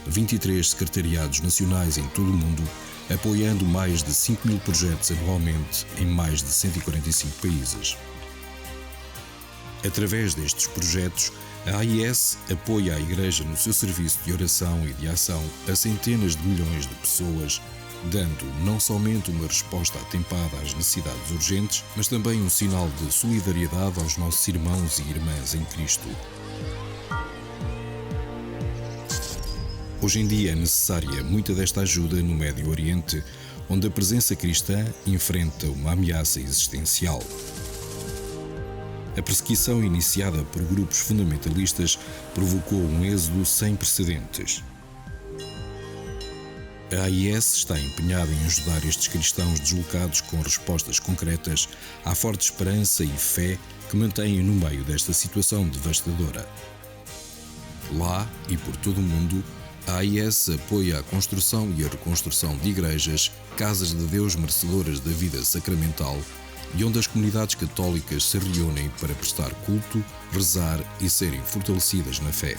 23 secretariados nacionais em todo o mundo, apoiando mais de 5.000 projetos anualmente em mais de 145 países. Através destes projetos, a AIS apoia a Igreja no seu serviço de oração e de ação a centenas de milhões de pessoas dando não somente uma resposta atempada às necessidades urgentes, mas também um sinal de solidariedade aos nossos irmãos e irmãs em Cristo. Hoje em dia é necessária muita desta ajuda no Médio Oriente, onde a presença cristã enfrenta uma ameaça existencial. A perseguição iniciada por grupos fundamentalistas provocou um êxodo sem precedentes. A AIS está empenhada em ajudar estes cristãos deslocados com respostas concretas à forte esperança e fé que mantêm no meio desta situação devastadora. Lá e por todo o mundo, a AIS apoia a construção e a reconstrução de igrejas, casas de Deus merecedoras da vida sacramental e onde as comunidades católicas se reúnem para prestar culto, rezar e serem fortalecidas na fé.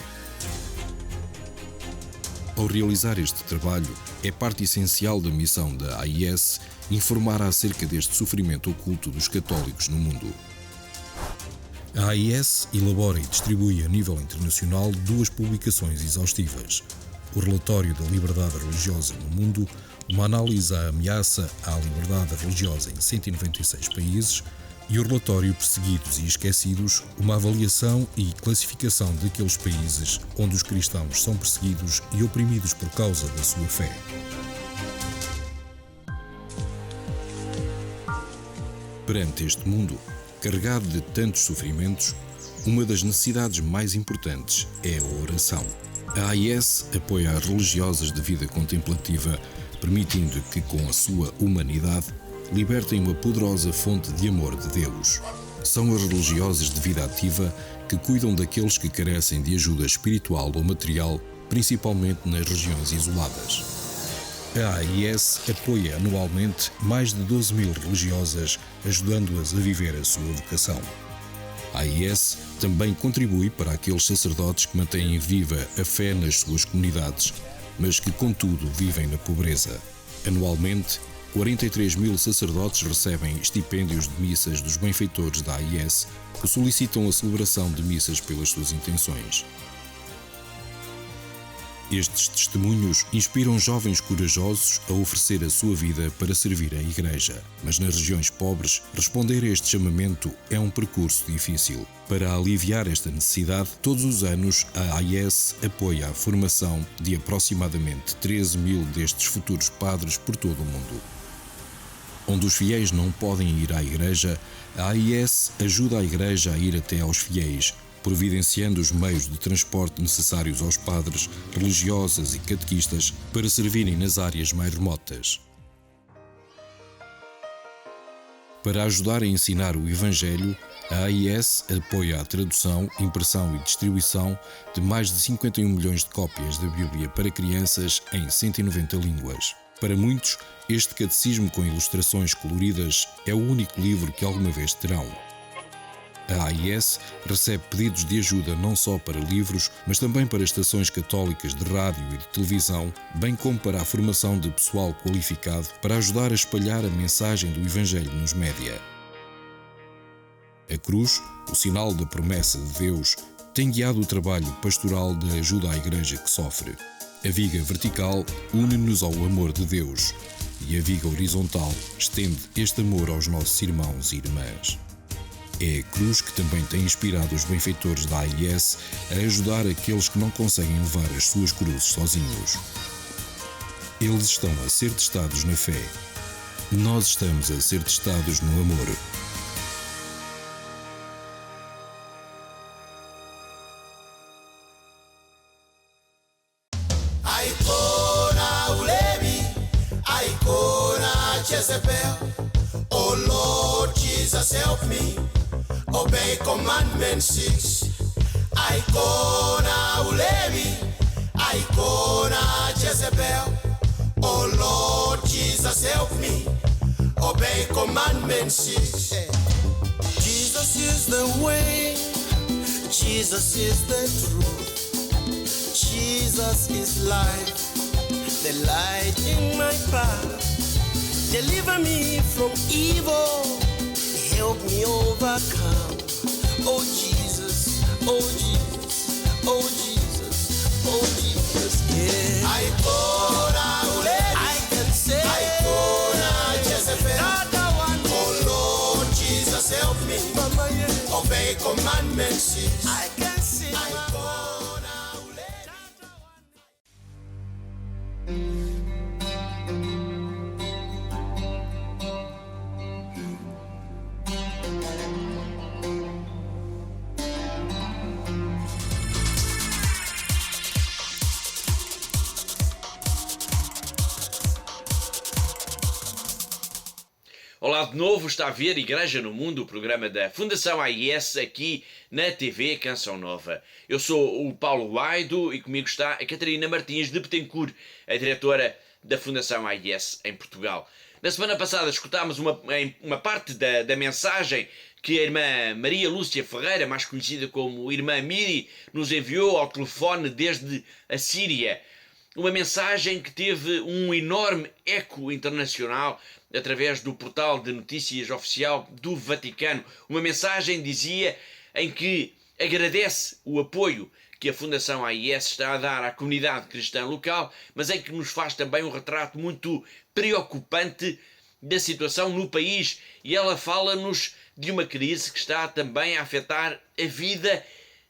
Ao realizar este trabalho, é parte essencial da missão da AIS informar acerca deste sofrimento oculto dos católicos no mundo. A AIS elabora e distribui a nível internacional 2 publicações exaustivas: o Relatório da Liberdade Religiosa no Mundo, uma análise à ameaça à liberdade religiosa em 196 países, e o Relatório Perseguidos e Esquecidos, uma avaliação e classificação daqueles países onde os cristãos são perseguidos e oprimidos por causa da sua fé. Perante este mundo, carregado de tantos sofrimentos, uma das necessidades mais importantes é a oração. A AIS apoia as religiosas de vida contemplativa, permitindo que, com a sua humanidade, libertem uma poderosa fonte de amor de Deus. São as religiosas de vida ativa que cuidam daqueles que carecem de ajuda espiritual ou material, principalmente nas regiões isoladas. A AIS apoia anualmente mais de 12.000 religiosas, ajudando-as a viver a sua vocação. A AIS também contribui para aqueles sacerdotes que mantêm viva a fé nas suas comunidades, mas que, contudo, vivem na pobreza. Anualmente, 43.000 sacerdotes recebem estipêndios de missas dos benfeitores da AIS, que solicitam a celebração de missas pelas suas intenções. Estes testemunhos inspiram jovens corajosos a oferecer a sua vida para servir a Igreja. Mas nas regiões pobres, responder a este chamamento é um percurso difícil. Para aliviar esta necessidade, todos os anos a AIS apoia a formação de aproximadamente 13.000 destes futuros padres por todo o mundo. Onde os fiéis não podem ir à Igreja, a AIS ajuda a Igreja a ir até aos fiéis, providenciando os meios de transporte necessários aos padres, religiosas e catequistas para servirem nas áreas mais remotas. Para ajudar a ensinar o Evangelho, a AIS apoia a tradução, impressão e distribuição de mais de 51 milhões de cópias da Bíblia para crianças em 190 línguas. Para muitos, este catecismo com ilustrações coloridas é o único livro que alguma vez terão. A AIS recebe pedidos de ajuda não só para livros, mas também para estações católicas de rádio e de televisão, bem como para a formação de pessoal qualificado para ajudar a espalhar a mensagem do Evangelho nos média. A cruz, o sinal da promessa de Deus, tem guiado o trabalho pastoral de ajuda à Igreja que sofre. A viga vertical une-nos ao amor de Deus e a viga horizontal estende este amor aos nossos irmãos e irmãs. É a cruz que também tem inspirado os benfeitores da AIS a ajudar aqueles que não conseguem levar as suas cruzes sozinhos. Eles estão a ser testados na fé. Nós estamos a ser testados no amor. Oh Lord Jesus, help me obey commandment 6. Icona Ulevi, Icona Jezebel. Oh Lord Jesus, help me obey commandment 6. Jesus is the way, Jesus is the truth, Jesus is life, the light in my path. Deliver me from evil, help me overcome. Oh Jesus, oh Jesus, oh Jesus, oh Jesus, yeah. I can say Obey commandment 6. I can sing. Olá de novo, está a ver Igreja no Mundo, o programa da Fundação AIS aqui na TV Canção Nova. Eu sou o Paulo Waido e comigo está a Catarina Martins de Betancourt, a diretora da Fundação AIS em Portugal. Na semana passada escutámos uma parte da mensagem que a irmã Maria Lúcia Ferreira, mais conhecida como Irmã Miri, nos enviou ao telefone desde a Síria. Uma mensagem que teve um enorme eco internacional através do portal de notícias oficial do Vaticano. Uma mensagem, dizia, em que agradece o apoio que a Fundação AIS está a dar à comunidade cristã local, mas em que nos faz também um retrato muito preocupante da situação no país. E ela fala-nos de uma crise que está também a afetar a vida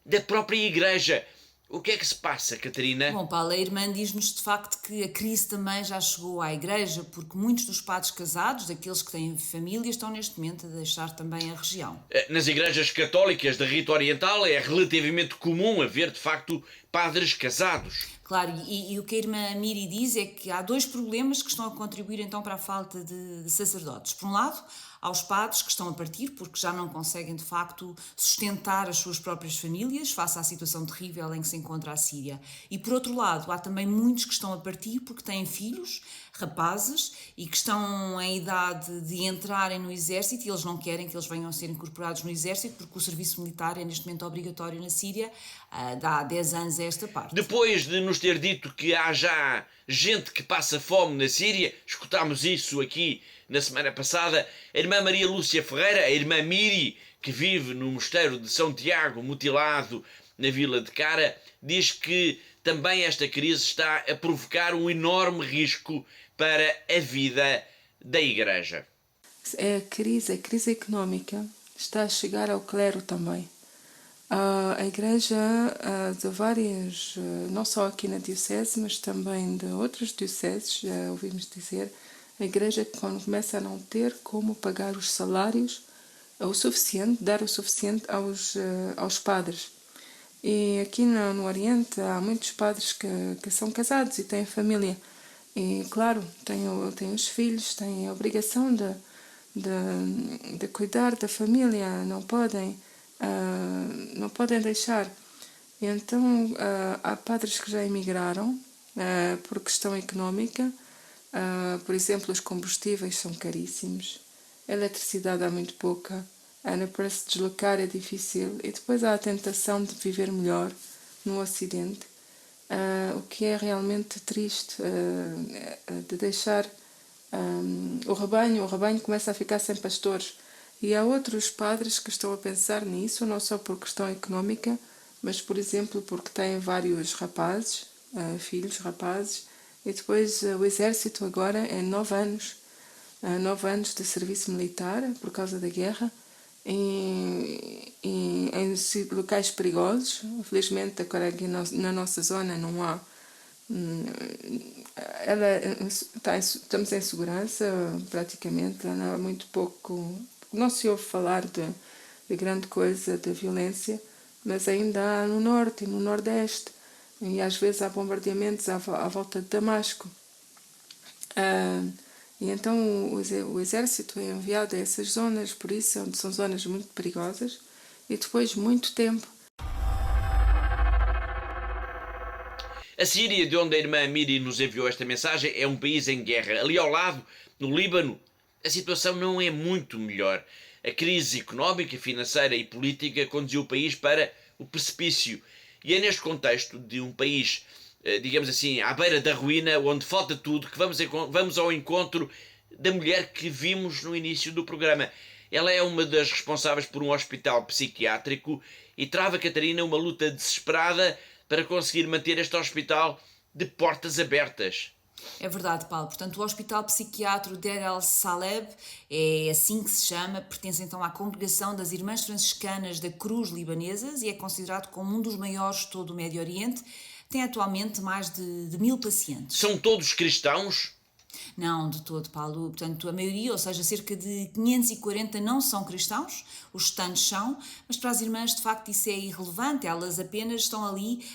da própria Igreja. O que é que se passa, Catarina? Bom, Paulo, a irmã diz-nos de facto que a crise também já chegou à Igreja, porque muitos dos padres casados, daqueles que têm família, estão neste momento a deixar também a região. Nas igrejas católicas de rito oriental é relativamente comum haver, de facto, padres casados. Claro, e o que a irmã Miri diz é que há dois problemas que estão a contribuir então para a falta de sacerdotes. Por um lado, há os padres que estão a partir porque já não conseguem de facto sustentar as suas próprias famílias face à situação terrível em que se encontra a Síria. E por outro lado, há também muitos que estão a partir porque têm filhos, rapazes, e que estão em idade de entrarem no exército e eles não querem que eles venham a ser incorporados no exército porque o serviço militar é neste momento obrigatório na Síria, há 10 anos a esta parte. Depois de nos ter dito que há já gente que passa fome na Síria, escutámos isso aqui na semana passada, a irmã Maria Lúcia Ferreira, a irmã Miri, que vive no mosteiro de São Tiago, mutilado, na vila de Cara, diz que também esta crise está a provocar um enorme risco para a vida da Igreja. A crise económica está a chegar ao clero também. A Igreja de várias, não só aqui na Diocese, mas também de outras dioceses, já ouvimos dizer, a Igreja quando começa a não ter como pagar os salários o suficiente, dar o suficiente aos padres. E aqui no Oriente há muitos padres que são casados e têm família. E claro, têm os filhos, têm a obrigação de cuidar da família, não podem deixar. E então há padres que já emigraram por questão económica. Por exemplo, os combustíveis são caríssimos, a eletricidade há muito pouca, para se deslocar é difícil, e depois há a tentação de viver melhor no Ocidente, o que é realmente triste, de deixar o rebanho começa a ficar sem pastores. E há outros padres que estão a pensar nisso, não só por questão económica, mas, por exemplo, porque têm vários rapazes, filhos rapazes, e depois o exército agora é 9 anos. 9 anos de serviço militar por causa da guerra, em locais perigosos. Felizmente agora aqui na nossa zona não há. Estamos em segurança praticamente, não há muito pouco. Não se ouve falar de grande coisa, de violência, mas ainda há no norte e no nordeste, e às vezes há bombardeamentos à volta de Damasco. E então o exército é enviado a essas zonas, por isso são zonas muito perigosas, e depois muito tempo. A Síria, de onde a irmã Miri nos enviou esta mensagem, é um país em guerra. Ali ao lado, no Líbano, a situação não é muito melhor. A crise económica, financeira e política conduziu o país para o precipício. E é neste contexto de um país, digamos assim, à beira da ruína, onde falta tudo, que vamos ao encontro da mulher que vimos no início do programa. Ela é uma das responsáveis por um hospital psiquiátrico e trava, Catarina, uma luta desesperada para conseguir manter este hospital de portas abertas. É verdade, Paulo. Portanto, o Hospital Psiquiátrico Deir el-Saleb, é assim que se chama, pertence então à congregação das Irmãs Franciscanas da Cruz Libanesas e é considerado como um dos maiores de todo o Médio Oriente. Tem atualmente mais de 1000 pacientes. São todos cristãos? Não, de todo, Paulo. Portanto, a maioria, ou seja, cerca de 540 não são cristãos, os restantes são, mas para as irmãs, de facto, isso é irrelevante. Elas apenas estão ali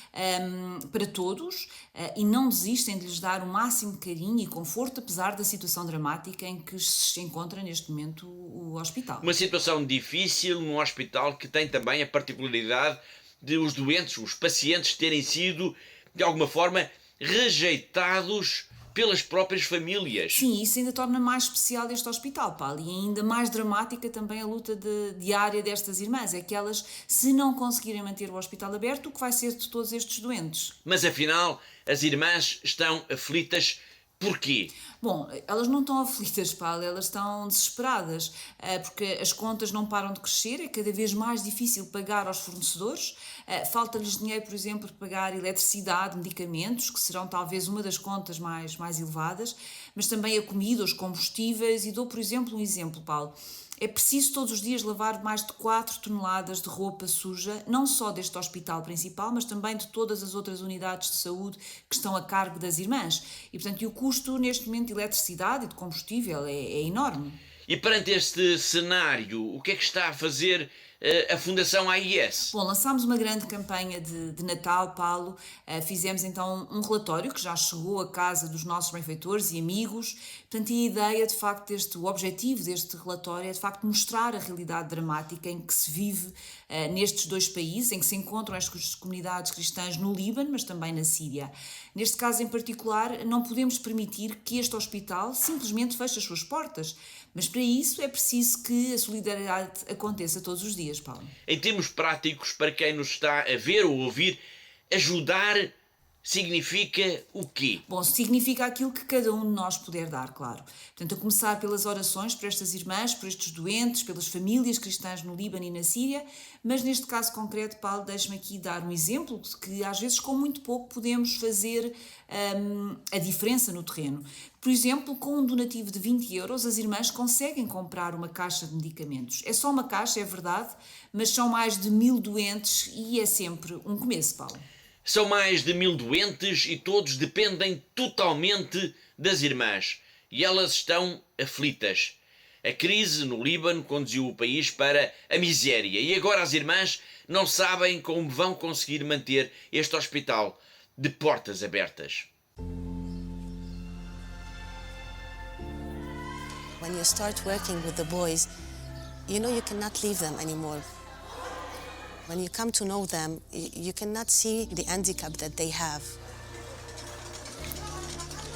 para todos e não desistem de lhes dar o máximo de carinho e conforto, apesar da situação dramática em que se encontra neste momento o hospital. Uma situação difícil num hospital que tem também a particularidade de os doentes, os pacientes, terem sido, de alguma forma, rejeitados pelas próprias famílias. Sim, isso ainda torna mais especial este hospital, Paulo, e ainda mais dramática também a luta diária destas irmãs. É que elas, se não conseguirem manter o hospital aberto, o que vai ser de todos estes doentes? Mas afinal, as irmãs estão aflitas. Porquê? Bom, elas não estão aflitas, Paulo, elas estão desesperadas, porque as contas não param de crescer, é cada vez mais difícil pagar aos fornecedores, falta-lhes dinheiro, por exemplo, para pagar eletricidade, medicamentos, que serão talvez uma das contas mais elevadas, mas também a comida, os combustíveis, e dou, por exemplo, um exemplo, Paulo. É preciso todos os dias lavar mais de 4 toneladas de roupa suja, não só deste hospital principal, mas também de todas as outras unidades de saúde que estão a cargo das irmãs. E, portanto, o custo neste momento de eletricidade e de combustível é enorme. E perante este cenário, o que é que está a fazer a Fundação AIS? Bom, lançámos uma grande campanha de Natal, Paulo. Fizemos então um relatório que já chegou à casa dos nossos benfeitores e amigos. Portanto, a ideia, de facto, o objetivo deste relatório é, de facto, mostrar a realidade dramática em que se vive nestes dois países, em que se encontram estas comunidades cristãs no Líbano, mas também na Síria. Neste caso em particular, não podemos permitir que este hospital simplesmente feche as suas portas. Mas para isso é preciso que a solidariedade aconteça todos os dias, Paulo. Em termos práticos, para quem nos está a ver ou ouvir, ajudar significa o quê? Bom, significa aquilo que cada um de nós puder dar, claro. Portanto, a começar pelas orações por estas irmãs, por estes doentes, pelas famílias cristãs no Líbano e na Síria, mas neste caso concreto, Paulo, deixe-me aqui dar um exemplo de que às vezes com muito pouco podemos fazer a diferença no terreno. Por exemplo, com um donativo de 20 euros, as irmãs conseguem comprar uma caixa de medicamentos. É só uma caixa, é verdade, mas são mais de 1000 doentes e é sempre um começo, Paulo. São mais de 1000 doentes e todos dependem totalmente das irmãs. E elas estão aflitas. A crise no Líbano conduziu o país para a miséria e agora as irmãs não sabem como vão conseguir manter este hospital de portas abertas. When you start working with the boys, you know you cannot leave them anymore. When you come to know them, you cannot see the handicap that they have.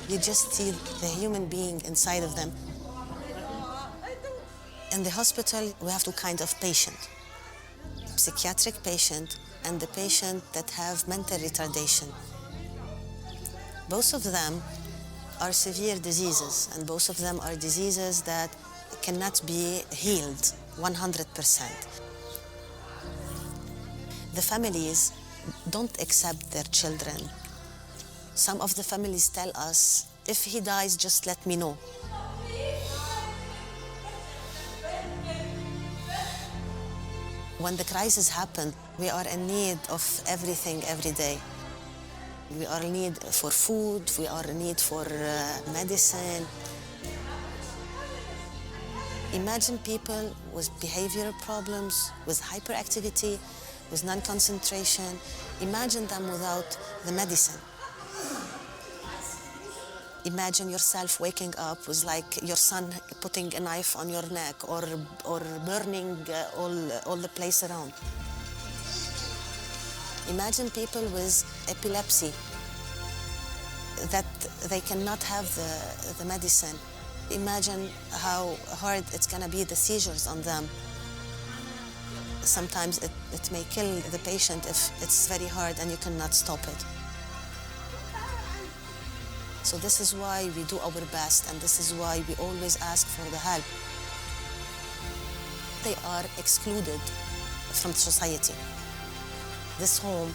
You just see the human being inside of them. In the hospital, we have two kinds of patient. Psychiatric patient and the patient that have mental retardation. Both of them are severe diseases, and both of them are diseases that cannot be healed 100%. The families don't accept their children. Some of the families tell us, if he dies, just let me know. When the crisis happened, we are in need of everything every day. We are in need for food, we are in need for medicine. Imagine people with behavioral problems, with hyperactivity, with non-concentration. Imagine them without the medicine. Imagine yourself waking up with like your son putting a knife on your neck or burning all the place around. Imagine people with epilepsy that they cannot have the medicine. Imagine how hard it's gonna be, the seizures on them. Sometimes it may kill the patient if it's very hard and you cannot stop it. So this is why we do our best, and this is why we always ask for the help. They are excluded from society. This home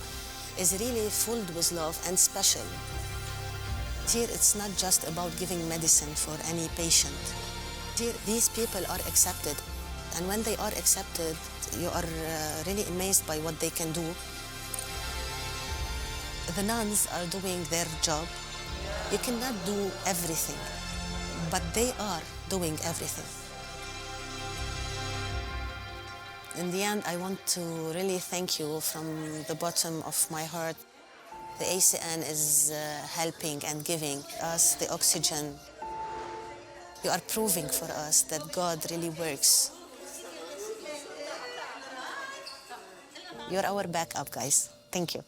is really filled with love and special. Here, it's not just about giving medicine for any patient. Here, these people are accepted. And when they are accepted, you are really amazed by what they can do. The nuns are doing their job. You cannot do everything, but they are doing everything. In the end, I want to really thank you from the bottom of my heart. The ACN is helping and giving us the oxygen. You are proving for us that God really works. You're our backup, guys. Thank you.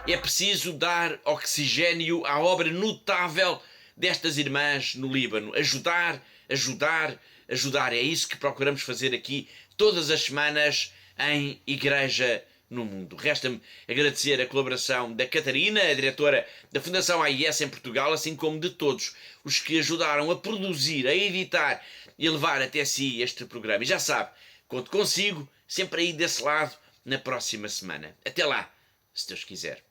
É preciso dar oxigênio à obra notável destas irmãs no Líbano. Ajudar, ajudar, ajudar. É isso que procuramos fazer aqui todas as semanas em Igreja no Mundo. Resta-me agradecer a colaboração da Catarina, a diretora da Fundação AIS em Portugal, assim como de todos os que ajudaram a produzir, a editar e a levar até si este programa. E já sabe, conto consigo, sempre aí desse lado, na próxima semana. Até lá, se Deus quiser.